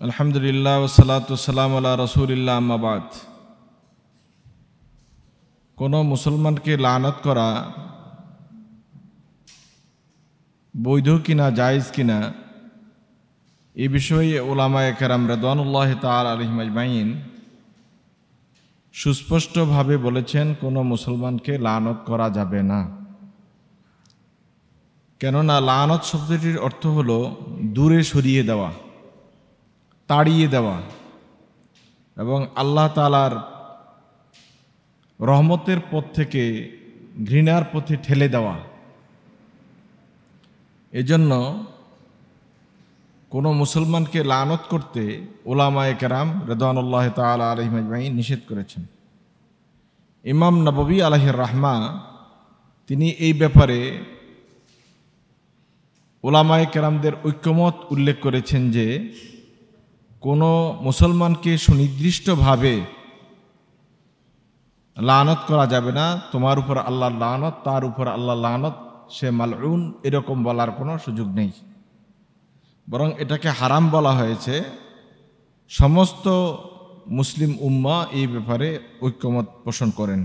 আলহামদুলিল্লাহ ওয়াসসালাতু ওয়াসসালামু আলা রাসূলিল্লাহ আম্মা বাদ। কোনো মুসলমানকে লানত করা বৈধ কিনা জায়েজ কিনা এই বিষয়ে উলামায়ে কেরাম রিদওয়ানুল্লাহি তাআলা আলাইহিম আজমাইন সুস্পষ্টভাবে বলেছেন কোনো মুসলমানকে লানত করা যাবে না। কেননা লানত শব্দটির অর্থ হলো দূরে সরিয়ে দেওয়া, তাড়িয়ে দেওয়া এবং আল্লাহ তাআলার রহমতের পথ থেকে ঘৃণার পথে ঠেলে দেওয়া। এজন্য কোনো মুসলমানকে লানত করতে উলামায়ে কেরাম রিদওয়ানুল্লাহি তাআলা আলাইহিম আজমাইন নিষেধ করেছেন। ইমাম নববী আলাইহির রাহমা তিনি এই ব্যাপারে উলামায়ে কেরামদের ঐক্যমত উল্লেখ করেছেন যে কোনো মুসলমানকে সুনির্দিষ্টভাবে লানত করা যাবে না। তোমার উপর আল্লাহর লানত, তার উপর আল্লাহর লানত, সে মালউন, এরকম বলার কোনো সুযোগ নেই। বরং এটাকে হারাম বলা হয়েছে। সমস্ত মুসলিম উম্মাহ এই ব্যাপারে ঐক্যমত পোষণ করেন।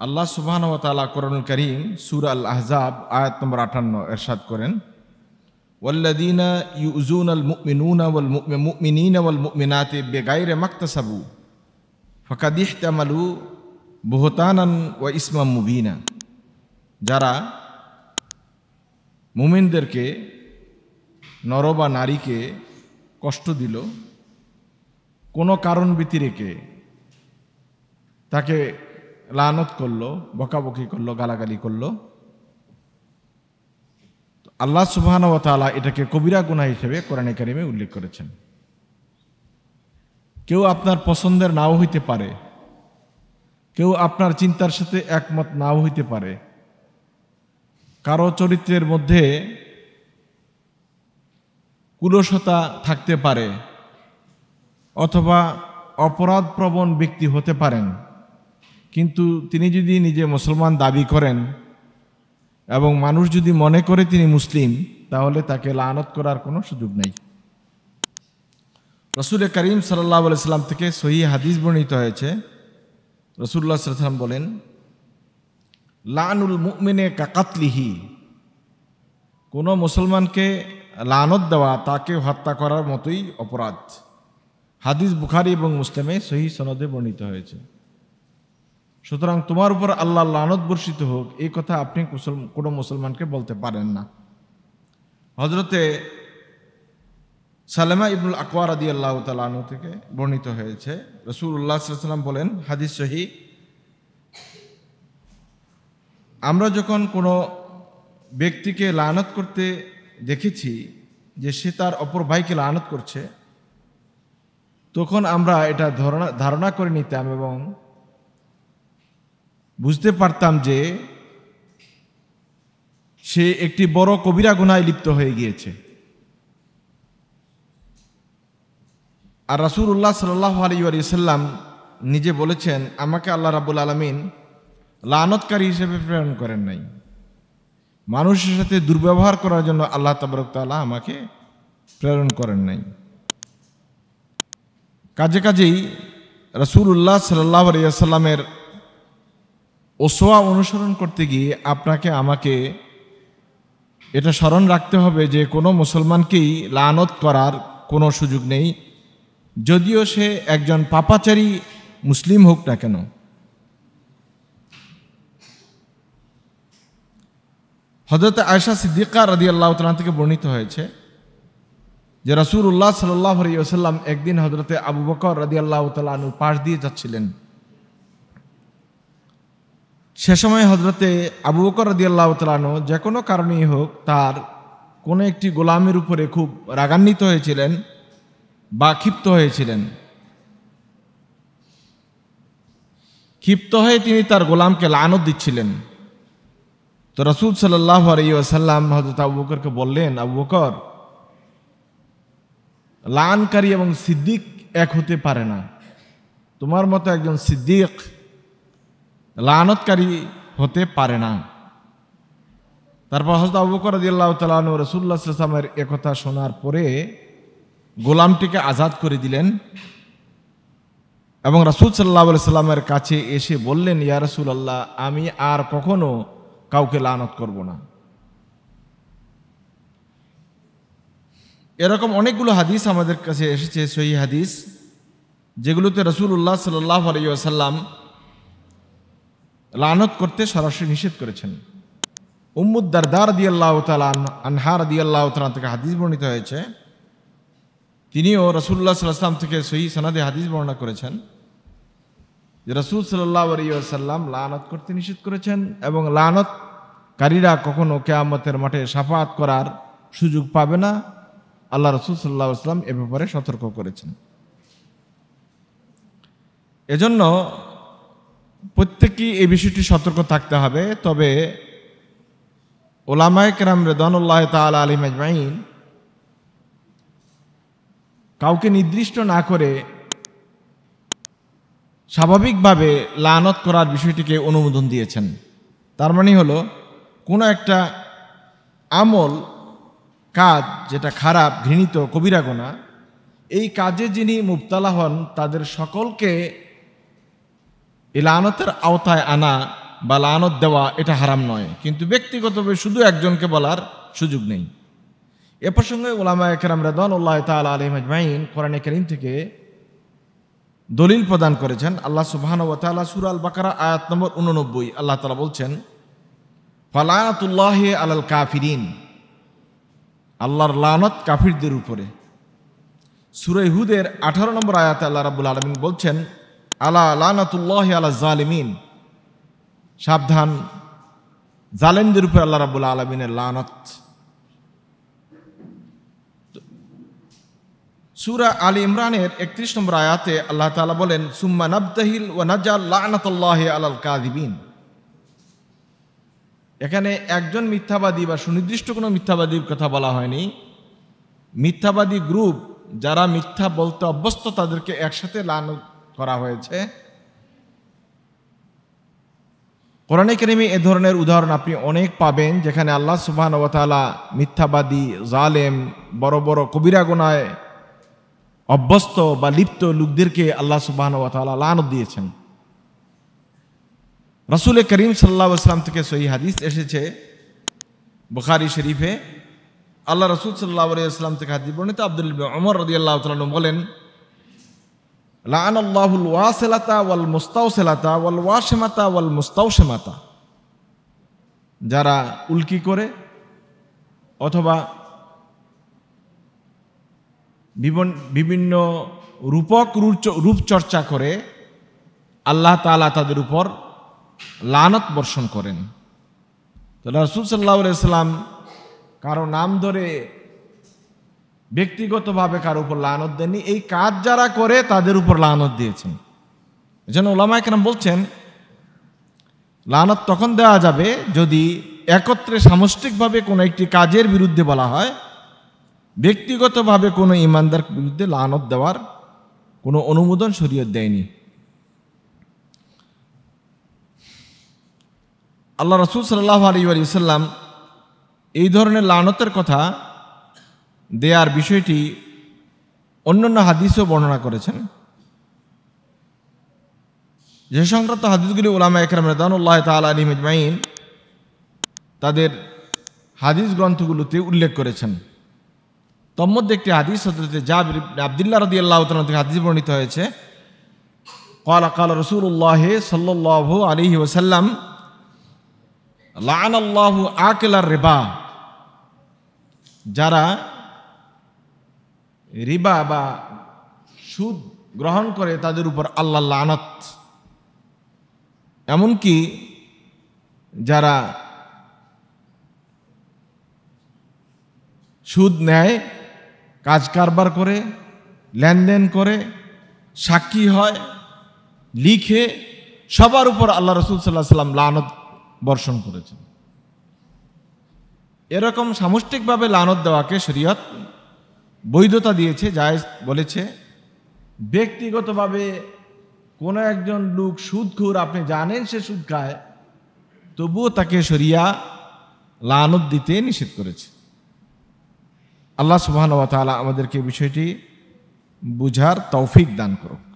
আল্লাহ সুবহানাহু ওয়া তাআলা কোরআনুল কারীম সূরা আল আহজাব আয়াত নম্বর 58 ইরশাদ করেন, ওয়াল্লাযীনা ইউযুনাল মুমিনুনা ওয়াল মুমিনিনা ওয়াল মুমিনাতি বিগাইরি মাকতাসাবু ফাকাদ ইহতামালু বুহতানান ওয়া ইসমান মুবিনা। যারা মুমিনদেরকে, নর বা নারীকে কষ্ট দিল কোনো কারণ ব্যতিরেকে, তাকে লানত করলো, বকাবকি করলো, গালাগালি করলো, আল্লাহ সুবহানাহু ওয়া তাআলা এটাকে কবিরা গুনাহ হিসেবে কোরআনে কারিমে উল্লেখ করেছেন। কেউ আপনার পছন্দের নাও হইতে পারে, কেউ আপনার চিন্তার সাথে একমত নাও হইতে পারে, কারো চরিত্রের মধ্যে কুলসতা থাকতে পারে, অথবা অপরাধপ্রবণ ব্যক্তি হতে পারেন, কিন্তু তিনি যদি নিজে মুসলমান দাবি করেন এবং মানুষ যদি মনে করে তিনি মুসলিম, তাহলে তাকে লানত করার কোনো সুযোগ নেই। রাসূল করিম সাল্লাল্লাহু আলাইহি সাল্লাম থেকে সহিহ হাদিস বর্ণিত হয়েছে, রাসূলুল্লাহ সাল্লাল্লাহু আলাইহি সাল্লাম বলেন, লানুল মুমিনে কাকাতলিহি, কোনো মুসলমানকে লানত দেওয়া তাকে হত্যা করার মতোই অপরাধ। হাদিস বুখারী এবং মুসলিমে সহিহ সনদে বর্ণিত হয়েছে। সুতরাং তোমার উপর আল্লাহর লানত বর্ষিত হোক, এই কথা আপনি কোনো মুসলমানকে বলতে পারেন না। হযরতে সালামা ইবনুল আকওয়া রাদিয়াল্লাহু তাআলা আনহু থেকে বর্ণিত হয়েছে, রাসূলুল্লাহ সাল্লাল্লাহু আলাইহি ওয়াসাল্লাম বলেন, হাদিস সহিহ, আমরা যখন কোনো ব্যক্তিকে লানত করতে দেখেছি যে সে তার অপর ভাইকে লানত করছে, তখন আমরা এটা ধারণা করে নিতাম এবং বুঝতে পারতাম যে সে একটি বড় কবিরা গুনাহে লিপ্ত হয়ে গিয়েছে। আর রাসূলুল্লাহ সাল্লাল্লাহু আলাইহি ওয়াসাল্লাম নিজে বলেছেন, আমাকে আল্লাহ রাব্বুল আলামিন লানতকারী হিসেবে প্রেরণ করেন নাই, মানুষের সাথে দুর্ব্যবহার করার জন্য আল্লাহ তাবারক তাআলা আমাকে প্রেরণ করেন নাই। কাজেই রাসূলুল্লাহ সাল্লাল্লাহু আলাইহি ওয়াসাল্লামের ওসওয়া অনুসরণ করতে গিয়ে আপনাকে আমাকে এটা স্মরণ রাখতে হবে যে কোনো মুসলমানকেই লানত করার কোনো সুযোগ নেই, যদিও সে একজন পাপাচারী মুসলিম হোক না কেন। হযরত আয়েশা সিদ্দিকা রাদিয়াল্লাহু তাআলা থেকে বর্ণিত হয়েছে যে রাসূলুল্লাহ সাল্লাল্লাহু আলাইহি ওয়াসাল্লাম একদিন হযরতে আবু বকর রাদিয়াল্লাহু তাআলা আনহুর পাশ দিয়ে যাচ্ছিলেন। সে সময় হযরতে আবু বকর রাদিয়াল্লাহু তাআলা আনহু যে কোনো কারণেই হোক তার কোনো একটি গোলামের উপরে খুব রাগান্বিত হয়েছিলেন বা ক্ষিপ্ত হয়েছিলেন। ক্ষিপ্ত হয়ে তিনি তার গোলামকে লানত দিচ্ছিলেন। তো রাসূল সাল্লাল্লাহু আলাইহি ওয়াসাল্লাম হযরত আবু বকরকে বললেন, আবু বকর, লানকারী এবং সিদ্দিক এক হতে পারে না। তোমার মতো একজন সিদ্দিক লানতকারী হতে পারে না। তারপর হযরত আবু বকর রাদিয়াল্লাহু তাআলা আনহু রাসূলুল্লাহ সাল্লাল্লাহু আলাইহি ওয়াসাল্লামের একথা শোনার পরে গোলামটিকে আজাদ করে দিলেন এবং রাসূল সাল্লাল্লাহু আলাইহি সাল্লামের কাছে এসে বললেন, ইয়া রাসূলুল্লাহ, আমি আর কখনো কাউকে লানত করব না। এরকম অনেকগুলো হাদিস আমাদের কাছে এসেছে, সহিহ হাদিস, যেগুলোতে রাসূলুল্লাহ সাল্লাল্লাহু আলাইহি ওয়াসাল্লাম লানত করতে সরাসরি নিষেধ করেছেন। উম্মু দারদা রাদিয়াল্লাহু তাআলা আনহা রাদিয়াল্লাহু তাআলা থেকে হাদিস বর্ণিত হয়েছে, তিনিও রাসূলুল্লাহ সাল্লাল্লাহু আলাইহি ওয়াসাল্লাম থেকে সহিহ সনদে হাদিস বর্ণনা করেছেন যে রাসূল সাল্লাল্লাহু আলাইহি ওয়াসাল্লাম লানত করতে নিষেধ করেছেন এবং লানতকারীরা কখনো কিয়ামতের মাঠে শাফাআত করার সুযোগ পাবে না। আল্লাহ রাসূল সাল্লাল্লাহু আলাইহি ওয়াসাল্লাম এ ব্যাপারে সতর্ক করেছেন। এজন্য প্রত্যেকেই এই বিষয়টি সতর্ক থাকতে হবে। তবে উলামায়ে কেরাম রিদওয়ানুল্লাহি তাআলা আলাইহিম আজমাইন কাউকে নির্দিষ্ট না করে স্বাভাবিকভাবে লানত করার বিষয়টিকে অনুমোদন দিয়েছেন। তার মানে হলো কোনো একটা আমল, কাজ যেটা খারাপ, ঘৃণিত, কবিরা গুনাহ, এই কাজে যিনি মুবতালা হন তাদের সকলকে এই লানতের আওতায় আনা বা লানত দেওয়া এটা হারাম নয়, কিন্তু ব্যক্তিগতভাবে শুধু একজনকে বলার সুযোগ নেই। এ প্রসঙ্গে উলামায়ে কেরাম রিদওয়ানুল্লাহি তাআলা আলাইহিম আজমাইন কোরআনে কারীম থেকে দলিল প্রদান করেছেন। আল্লাহ সুবহানাহু ওয়া তাআলা সূরা আল বাকারা আয়াত নম্বর 89 আল্লাহ তাআলা বলছেন, ফালানাতুল্লাহি আলাল কাফিরিন, আল্লাহর লানত কাফিরদের উপরে। সূরা হুদের 18 নম্বর আয়াতে আল্লাহ রাব্বুল আলামিন বলছেন, আলা লানাতুল্লাহি আলাজ জালিমিন, সাবধান, জালেমদের উপরে আল্লাহ রাব্বুল আলামিনের লানত। সূরা আলী ইমরানের 31 নম্বর আয়াতে আল্লাহ তাআলা বলেন, সুম্মা নাবতাহিল ওয়া নাজাল লানাতুল্লাহি আলাল কাযিবিন। এখানে একজন মিথ্যাবাদী বা সুনির্দিষ্ট কোনো মিথ্যাবাদীর কথা বলা হয়নি। মিথ্যাবাদী গ্রুপ যারা মিথ্যা বলতে অভ্যস্ত তাদেরকে একসাথে লানত করা হয়েছে। কোরআনে কারীমে এ ধরনের উদাহরণ আপনি অনেক পাবেন, যেখানে আল্লাহ সুবহানাহু ওয়া তাআলা মিথ্যাবাদী, জালেম, বড় বড় কবিরা গুনাহে অভ্যস্ত বা লিপ্ত লোকদেরকে আল্লাহ সুবহানাহু ওয়া তাআলা লানত দিয়েছেন। রাসূল করিম সাল্লাল্লাহু আলাইহি ওয়াসাল্লাম থেকে সহিহ হাদিস এসেছে বুখারী শরীফে, আল্লাহ রাসূল সাল্লাল্লাহু আলাইহি ওয়াসাল্লাম থেকে হাদিস বর্ণিত, আব্দুল্লাহ ইবনে ওমর রাদিয়াল্লাহু তাআলা আনহু বলেন, লাআনাল্লাহুল ওয়াসিলাতা ওয়াল মুস্তাওসিলাতা ওয়াল ওয়াশিমাতা ওয়াল মুস্তাওশিমাতা, যারা উল্কি করে অথবা বিভিন্ন রূপক রূপচর্চা করে আল্লাহ তাআলা তাদের উপর লানত বর্ষণ করেন। তো রাসূল সাল্লাল্লাহু আলাইহি ওয়াসাল্লাম কারো নাম ধরে ব্যক্তিগতভাবে কারো উপর লানত দেননি, এই কাজ যারা করে তাদের উপর লানত দিয়েছেন। এজন্য উলামায়ে কেরাম বলছেন, লানত তখন দেওয়া যাবে যদি একত্রে সামষ্টিকভাবে কোনো একটি কাজের বিরুদ্ধে বলা হয়, ব্যক্তিগতভাবে কোনো ঈমানদার বিরুদ্ধে লানত দেওয়ার কোনো অনুমোদন শরীয়ত দেয়নি। আল্লাহ রাসূল সাল্লাল্লাহু আলাইহি ওয়াসাল্লাম এই ধরনের লানতের কথা দেয়ার বিষয়টি অন্যান্য হাদিসেও বর্ণনা করেছেন। যে সংক্রান্ত হাদিসগুলি উলামায়ে কেরাম রিদওয়ানুল্লাহি তাআলা আলাইহিম আজমাইন তাদের হাদিস গ্রন্থগুলোতে উল্লেখ করেছেন। তন্মধ্যে একটি হাদিস হযরত জাবির ইবনে আব্দুল্লাহ রাদিয়াল্লাহু তাআলা থেকে হাদিস বর্ণিত হয়েছে, ক্বালা ক্বালা রাসূলুল্লাহ সাল্লাল্লাহু আলাইহি ওয়াসাল্লাম, লাআনাল্লাহু আকিলার রিবা, যারা রিবা বা সুদ গ্রহণ করে তাদের উপর আল্লাহর লানত। এমনকি যারা সুদ নেয়, কাজ কারবার করে, লেনদেন করে, সাক্ষী হয়, লিখে, সবার উপর আল্লাহ রাসূল সাল্লাল্লাহু আলাইহি ওয়াসাল্লাম লানত বর্ষণ করেছেন। এরকম সামষ্টিকভাবে লানত দেওয়াকে শরীয়ত বৈধতা দিয়েছে, জায়েজ বলেছে। ব্যক্তিগতভাবে কোনো একজন লোক সুদখোর, আপনি জানেন সে সুদ খায়, তবুও তাকে শরিয়া লানত দিতে নিষেধ করেছে। আল্লাহ সুবহানাহু ওয়া তাআলা আমাদেরকে বিষয়টি বুঝার তৌফিক দান করুন।